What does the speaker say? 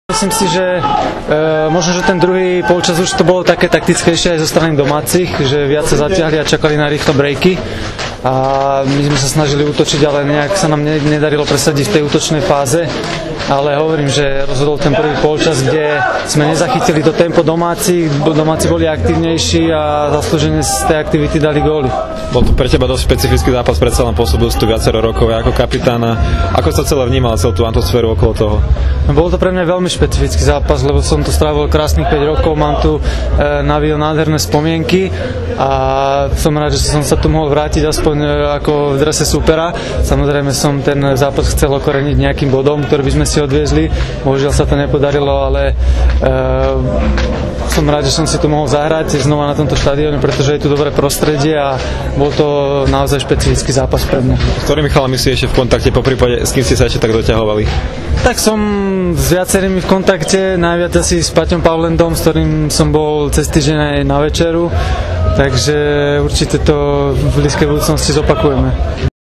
Myslím si, že možno, že ten druhý polčas už to bolo také taktickejšie aj zo strany domácich, že viac sa zatiahli a čakali na rýchle breaky. A my sme sa snažili útočiť, ale nejak sa nám nedarilo presadiť v tej útočnej fáze. Ale hovorím, že rozhodol ten prvý polčas, kde sme nezachytili to tempo domácich. Domáci boli aktívnejší a zaslúžene z tej aktivity dali góly. Bol to pre teba dosť špecifický zápas, predsa len pôsobil si tu viacero rokov ako kapitána. Ako sa celé vnímal, celú tú atmosféru okolo toho? Bol to pre mňa veľmi špecifický zápas, lebo som tu strávil krásnych 5 rokov, mám tu nádherné spomienky a som rád, že som sa tu mohol vrátiť aspoň ako v drese supera. Samozrejme som ten zápas chcel okoreniť nejakým bodom, ktorý by sme si odviezli. Bohužiaľ sa to nepodarilo, ale som rád, že som si tu mohol zahrať znova na tomto štadióne, pretože je tu dobré prostredie a bol to naozaj špecifický zápas pre mňa. S ktorými chalami si ešte v kontakte, poprípade s kým ste sa ešte tak doťahovali? Tak som s viacerými v kontakte, najviac asi s Paťom Pavlendom, s ktorým som bol cez týždeň aj na večeru, takže určite to v blízkej budúcnosti zopakujeme.